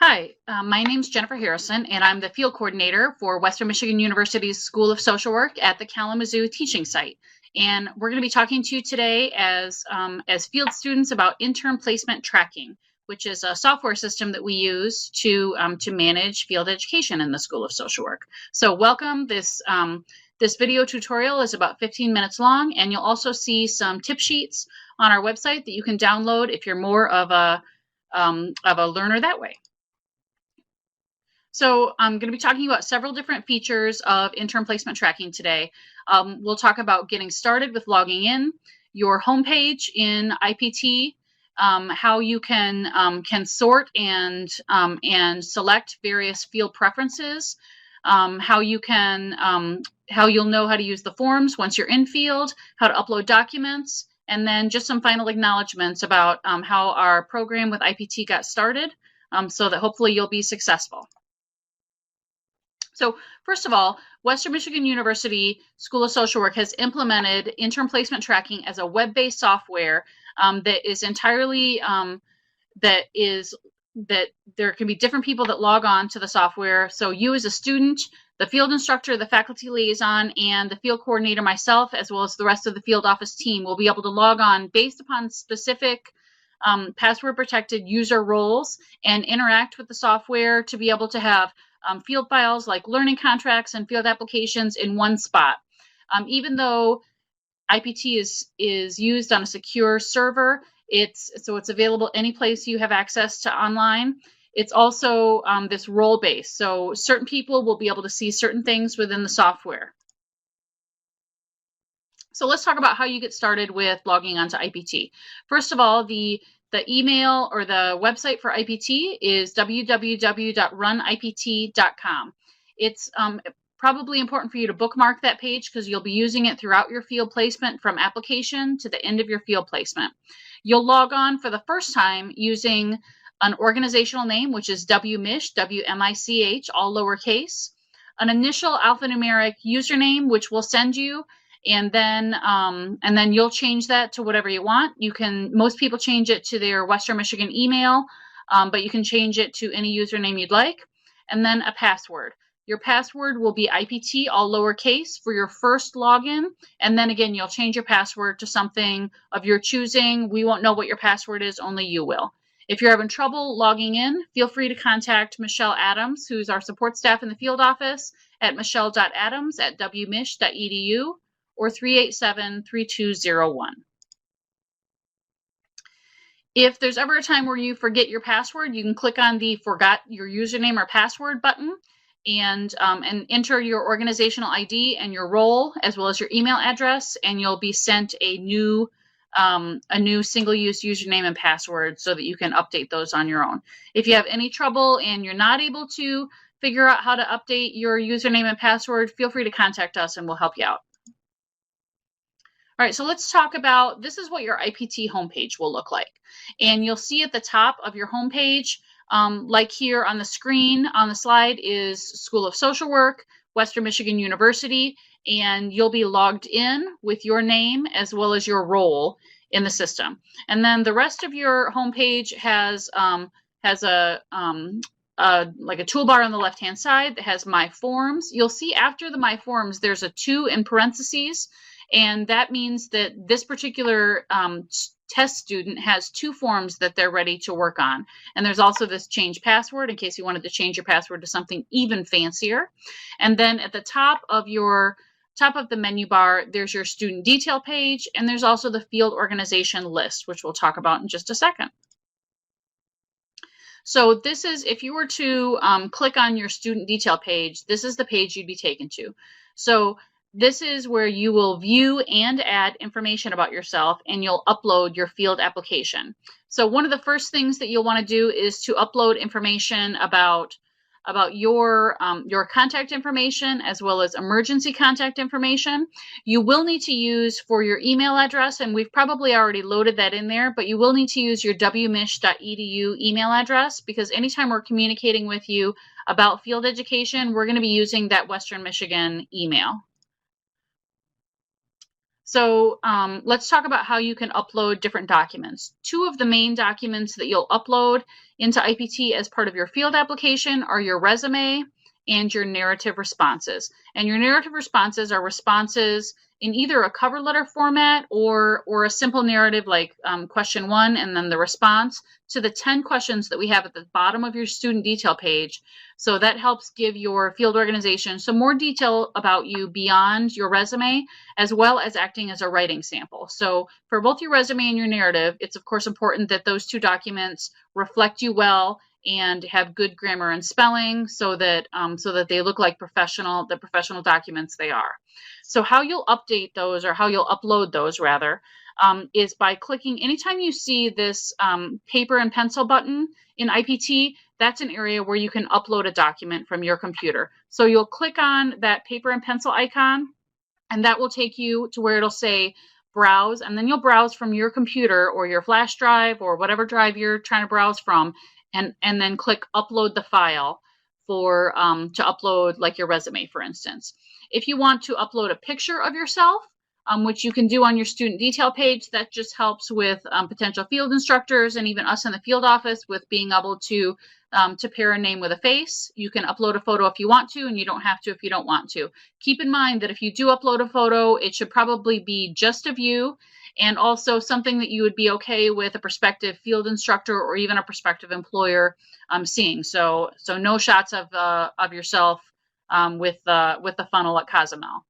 Hi, my name is Jennifer Harrison, and I'm the field coordinator for Western Michigan University's School of Social Work at the Kalamazoo teaching site. And we're going to be talking to you today as field students about intern placement tracking, which is a software system that we use to manage field education in the School of Social Work. So welcome. This video tutorial is about 15 minutes long, and you'll also see some tip sheets on our website that you can download if you're more of a learner that way. So I'm going to be talking about several different features of intern placement tracking today. We'll talk about getting started with logging in, your homepage in IPT, how you can sort and select various field preferences, how you'll know how to use the forms once you're in field, how to upload documents, and then just some final acknowledgments about how our program with IPT got started, so that hopefully you'll be successful. So first of all, Western Michigan University School of Social Work has implemented intern placement tracking as a web-based software that is entirely, that there can be different people that log on to the software. So you as a student, the field instructor, the faculty liaison, and the field coordinator, myself, as well as the rest of the field office team, will be able to log on based upon specific password protected user roles and interact with the software to be able to have field files like learning contracts and field applications in one spot. Even though IPT is used on a secure server, it's available any place you have access to online. It's also this role-based, so certain people will be able to see certain things within the software. So let's talk about how you get started with logging onto IPT. First of all, the email or the website for IPT is www.runipt.com. It's probably important for you to bookmark that page because you'll be using it throughout your field placement from application to the end of your field placement. You'll log on for the first time using an organizational name, which is WMICH, W-M-I-C-H, all lowercase, an initial alphanumeric username, which will send you, and then you'll change that to whatever you want. Most people change it to their Western Michigan email, but you can change it to any username you'd like, and then a password. Your password will be IPT, all lowercase, for your first login, and then again, you'll change your password to something of your choosing. We won't know what your password is, only you will. If you're having trouble logging in, feel free to contact Michelle Adams, who's our support staff in the field office, at michelle.adams@wmich.edu or 387-3201. If there's ever a time where you forget your password, you can click on the Forgot Your Username or Password button and enter your organizational ID and your role as well as your email address, and you'll be sent a new single-use username and password so that you can update those on your own. If you have any trouble and you're not able to figure out how to update your username and password, feel free to contact us and we'll help you out. All right, so let's talk about, this is what your IPT homepage will look like. And you'll see at the top of your homepage, like here on the screen, on the slide, is School of Social Work, Western Michigan University, and you'll be logged in with your name as well as your role in the system. And then the rest of your homepage has a like a toolbar on the left-hand side that has My Forms. You'll see after the My Forms, there's a 2 in parentheses, and that means that this particular test student has 2 forms that they're ready to work on. And there's also this change password in case you wanted to change your password to something even fancier. And then at the top of the menu bar, there's your student detail page, and there's also the field organization list, which we'll talk about in just a second. So this is, if you were to click on your student detail page, this is the page you'd be taken to. So this is where you will view and add information about yourself, and you'll upload your field application. So one of the first things that you'll want to do is to upload information about your contact information as well as emergency contact information. You will need to use for your email address, and we've probably already loaded that in there, but you will need to use your wmich.edu email address, because anytime we're communicating with you about field education, we're going to be using that Western Michigan email. So let's talk about how you can upload different documents. Two of the main documents that you'll upload into IPT as part of your field application are your resume and your narrative responses. And your narrative responses are responses in either a cover letter format or a simple narrative like question 1 and then the response to the 10 questions that we have at the bottom of your student detail page. So that helps give your field organization some more detail about you beyond your resume, as well as acting as a writing sample. So for both your resume and your narrative, it's of course important that those two documents reflect you well and have good grammar and spelling so that they look like the professional documents they are. So how you'll update those, or how you'll upload those rather, is by clicking, anytime you see this paper and pencil button in IPT, that's an area where you can upload a document from your computer. So you'll click on that paper and pencil icon, and that will take you to where it'll say browse, and then you'll browse from your computer or your flash drive or whatever drive you're trying to browse from, and then click upload the file for to upload like your resume, for instance. If you want to upload a picture of yourself, which you can do on your student detail page, that just helps with potential field instructors and even us in the field office with being able to pair a name with a face. You can upload a photo if you want to, and you don't have to if you don't want to. Keep in mind that if you do upload a photo, it should probably be just of you, and also something that you would be okay with a prospective field instructor or even a prospective employer seeing. So no shots of yourself with the funnel at Cozumel.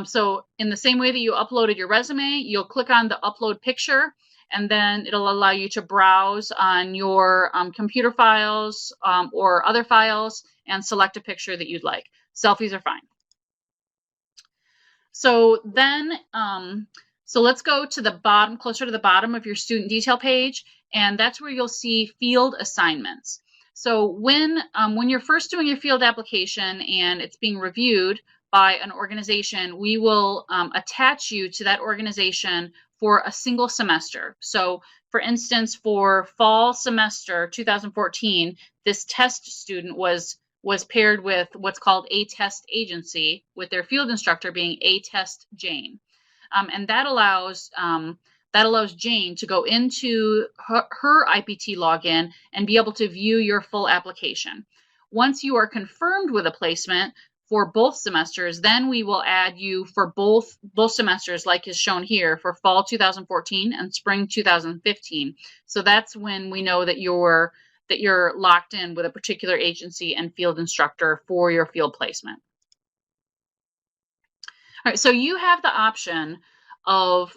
So in the same way that you uploaded your resume, you'll click on the upload picture, and then it'll allow you to browse on your computer files or other files and select a picture that you'd like. Selfies are fine. So then, so let's go to the bottom, closer to the bottom of your student detail page, and that's where you'll see field assignments. So when you're first doing your field application and it's being reviewed by an organization, we will attach you to that organization for a single semester. So for instance, for fall semester 2014, this test student was paired with what's called a test agency, with their field instructor being a test Jane. And that allows Jane to go into her IPT login and be able to view your full application. Once you are confirmed with a placement for both semesters, then we will add you for both semesters, like is shown here, for fall 2014 and spring 2015. So that's when we know that you're locked in with a particular agency and field instructor for your field placement. All right, so you have the option of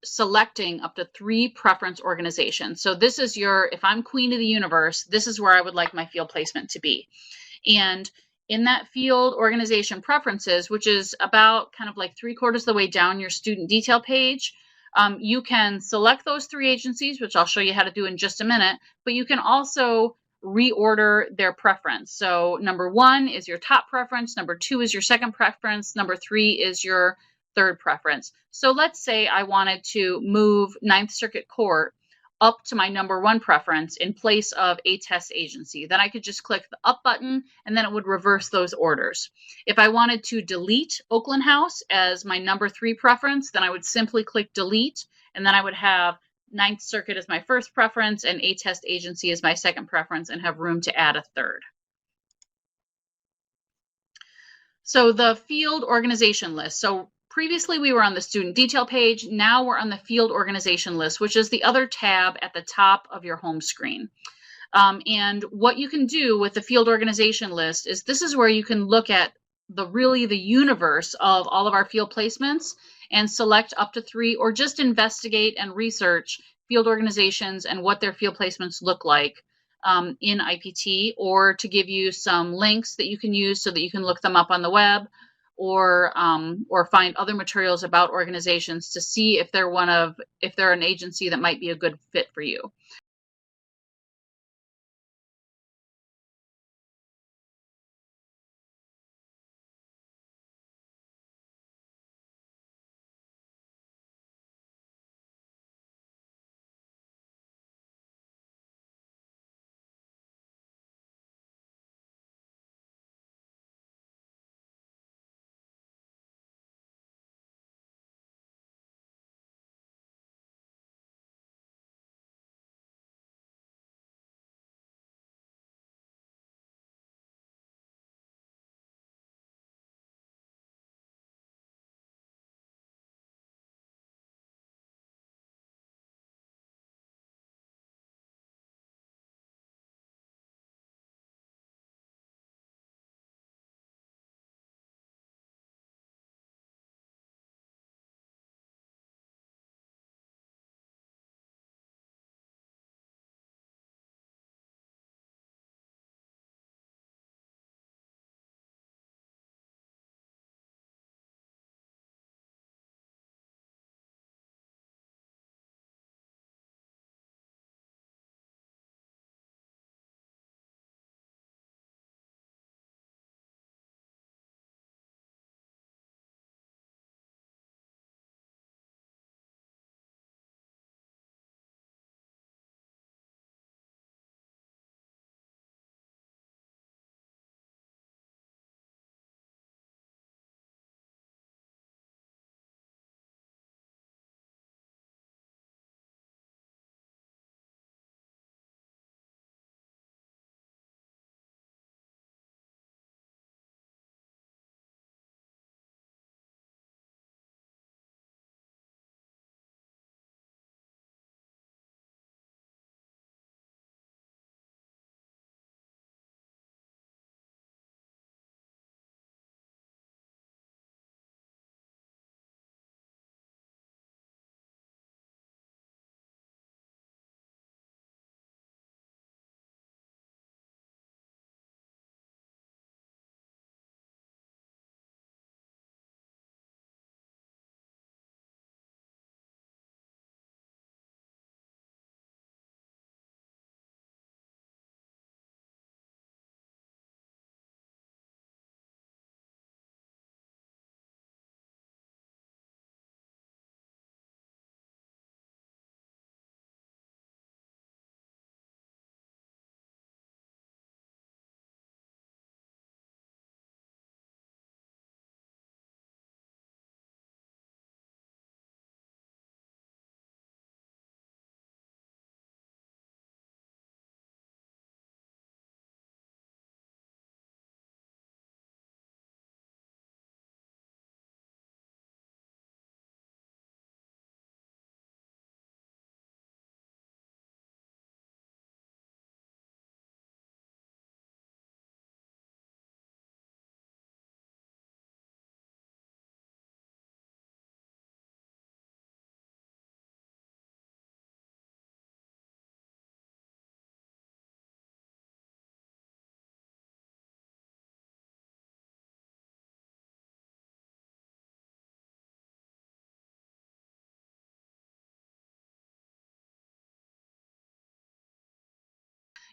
selecting up to 3 preference organizations. So this is your, if I'm queen of the universe, this is where I would like my field placement to be. And in that field organization preferences, which is about kind of like 3/4 of the way down your student detail page, you can select those 3 agencies, which I'll show you how to do in just a minute, but you can also reorder their preference. So number 1 is your top preference, number 2 is your second preference, number 3 is your third preference. So let's say I wanted to move Ninth Circuit Court up to my number 1 preference in place of a test agency. Then I could just click the up button and then it would reverse those orders. If I wanted to delete Oakland House as my number 3 preference, then I would simply click delete, and then I would have Ninth Circuit as my first preference and a test agency as my second preference, and have room to add a third. So the field organization list. So previously we were on the student detail page. Now we're on the field organization list, which is the other tab at the top of your home screen. And what you can do with the field organization list is this is where you can look at the universe of all of our field placements and select up to 3, or just investigate and research field organizations and what their field placements look like in IPT, or to give you some links that you can use so that you can look them up on the web, or find other materials about organizations to see if they're an agency that might be a good fit for you.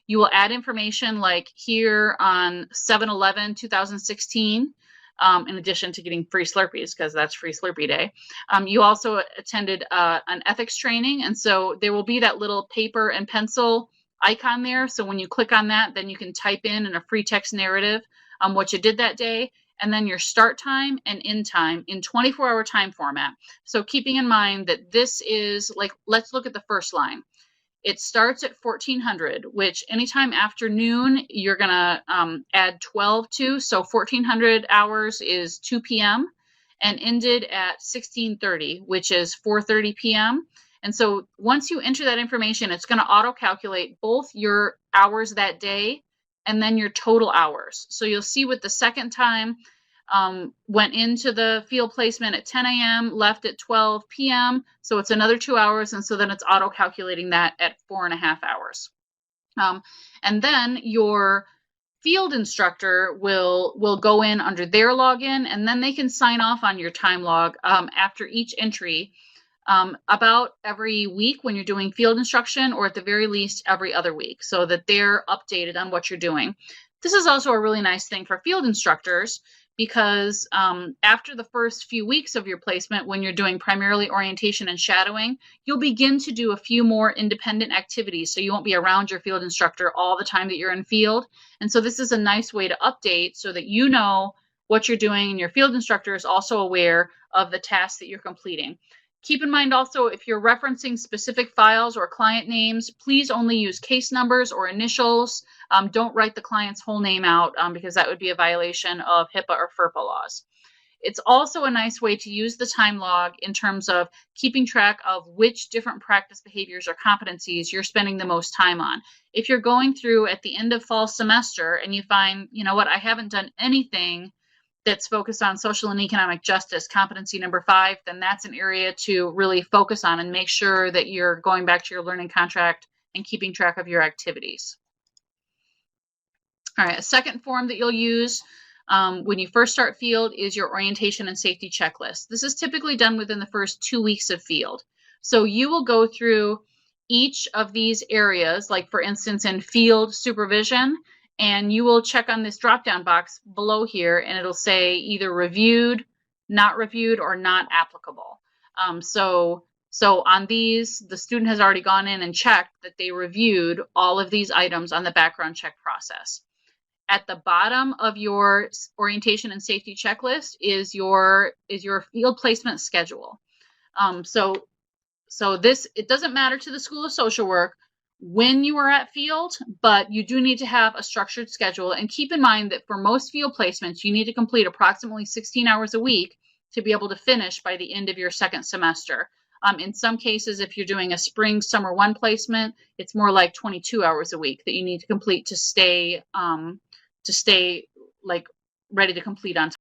You will add information like here on 7/11/2016, in addition to getting free Slurpees, because that's free Slurpee Day. You also attended an ethics training, and so there will be that little paper and pencil icon there. So when you click on that, then you can type in a free text narrative what you did that day, and then your start time and end time in 24-hour time format. So keeping in mind that this is like, let's look at the first line. It starts at 1400, which anytime after noon, you're going to add 12 to. So 1400 hours is 2 p.m. and ended at 1630, which is 4:30 p.m. And so once you enter that information, it's going to auto-calculate both your hours that day and then your total hours. So you'll see with the second time, went into the field placement at 10 a.m., left at 12 p.m., so it's another 2 hours, and so then it's auto-calculating that at 4.5 hours. And then your field instructor will go in under their login, and then they can sign off on your time log after each entry about every week when you're doing field instruction, or at the very least every other week, so that they're updated on what you're doing. This is also a really nice thing for field instructors, because after the first few weeks of your placement, when you're doing primarily orientation and shadowing, you'll begin to do a few more independent activities, so you won't be around your field instructor all the time that you're in field. And so this is a nice way to update so that you know what you're doing, and your field instructor is also aware of the tasks that you're completing. Keep in mind also, if you're referencing specific files or client names, please only use case numbers or initials. Don't write the client's whole name out because that would be a violation of HIPAA or FERPA laws. It's also a nice way to use the time log in terms of keeping track of which different practice behaviors or competencies you're spending the most time on. If you're going through at the end of fall semester and you find, you know what, I haven't done anything that's focused on social and economic justice, competency number 5, then that's an area to really focus on and make sure that you're going back to your learning contract and keeping track of your activities. All right, a second form that you'll use when you first start field is your orientation and safety checklist. This is typically done within the first 2 weeks of field. So you will go through each of these areas, like for instance in field supervision, and you will check on this drop-down box below here, and it'll say either reviewed, not reviewed, or not applicable. So on these, the student has already gone in and checked that they reviewed all of these items on the background check process. At the bottom of your orientation and safety checklist is your field placement schedule. So this, it doesn't matter to the School of Social Work when you are at field, but you do need to have a structured schedule. And keep in mind that for most field placements, you need to complete approximately 16 hours a week to be able to finish by the end of your second semester. In some cases, if you're doing a spring summer 1 placement, it's more like 22 hours a week that you need to complete to stay like ready to complete on time.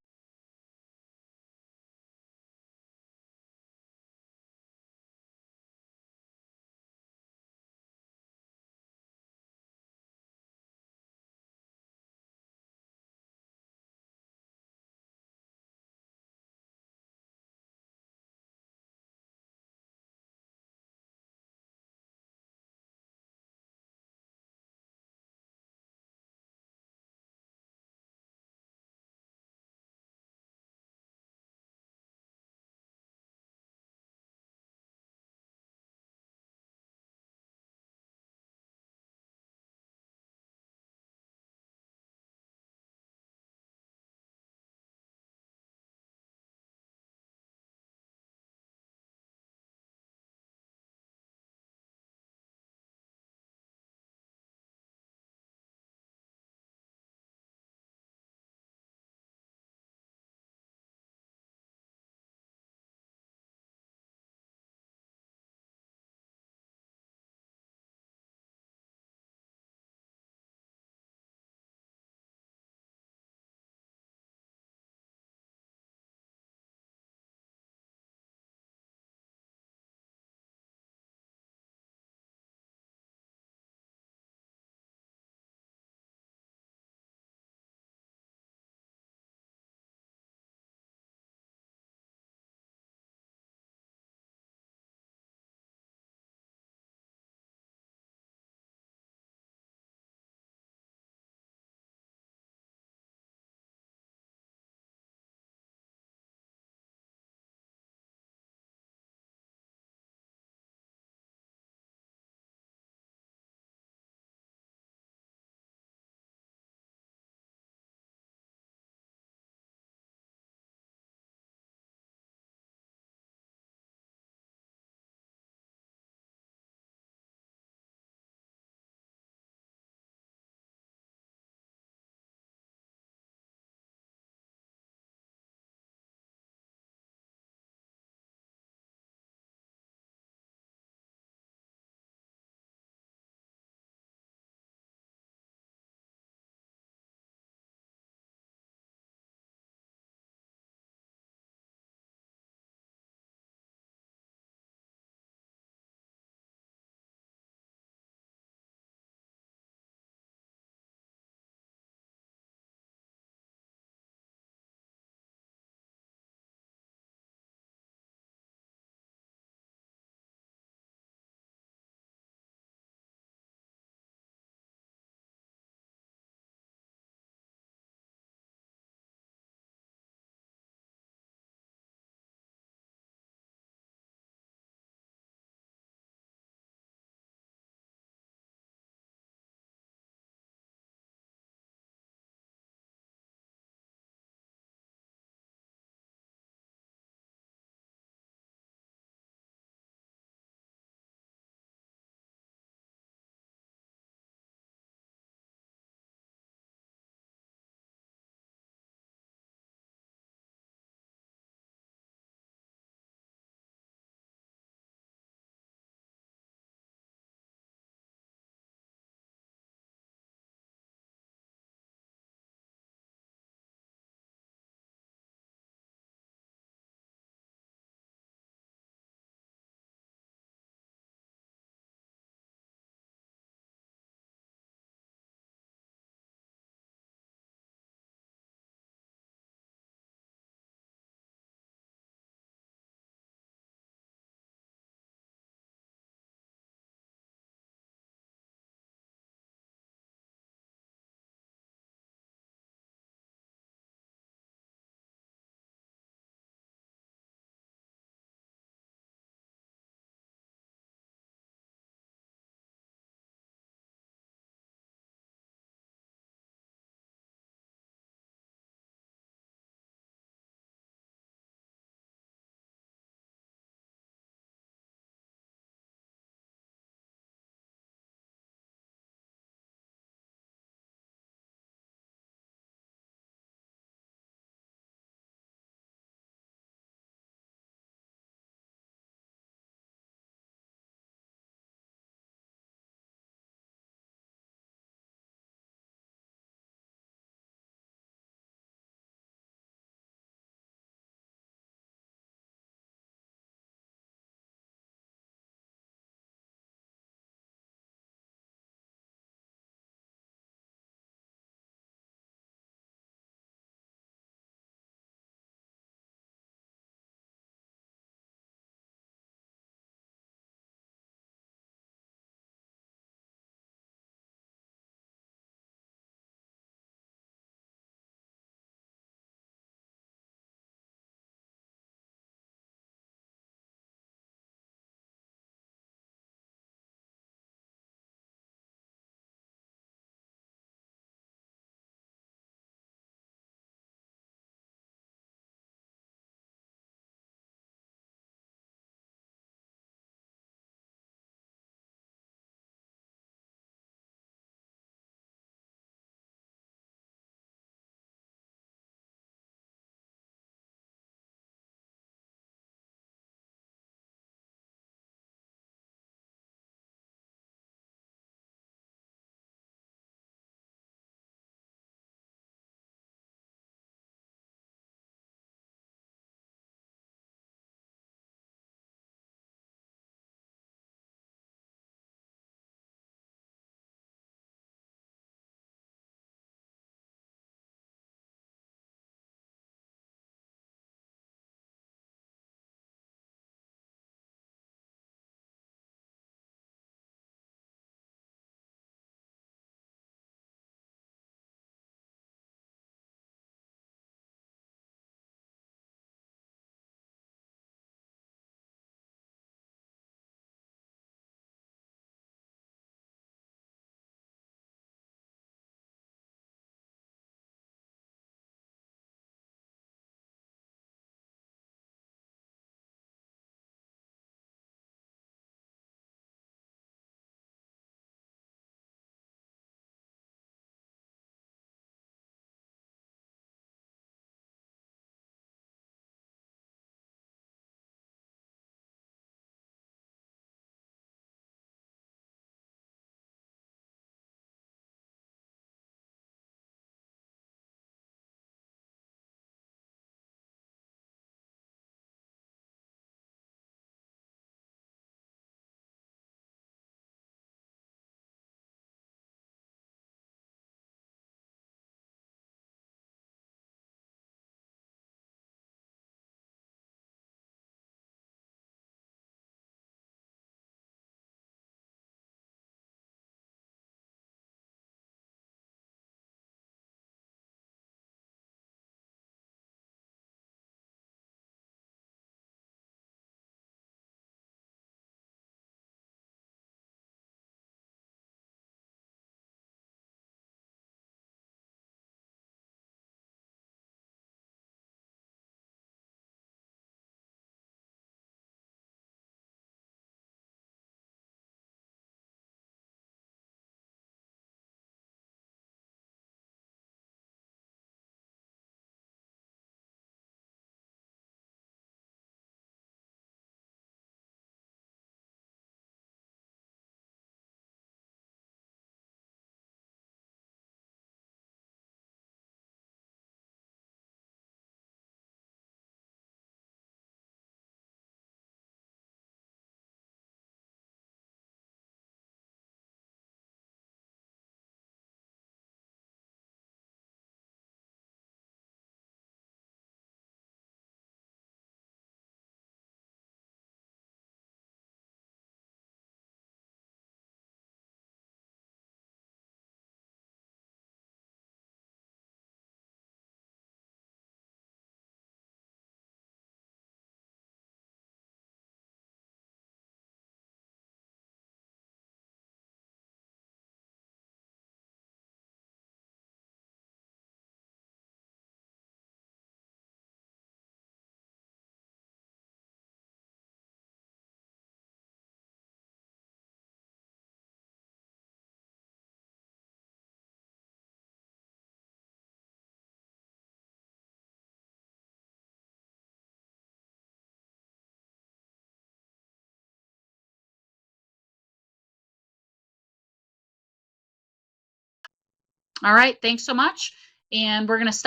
All right, thanks so much. And we're going to stop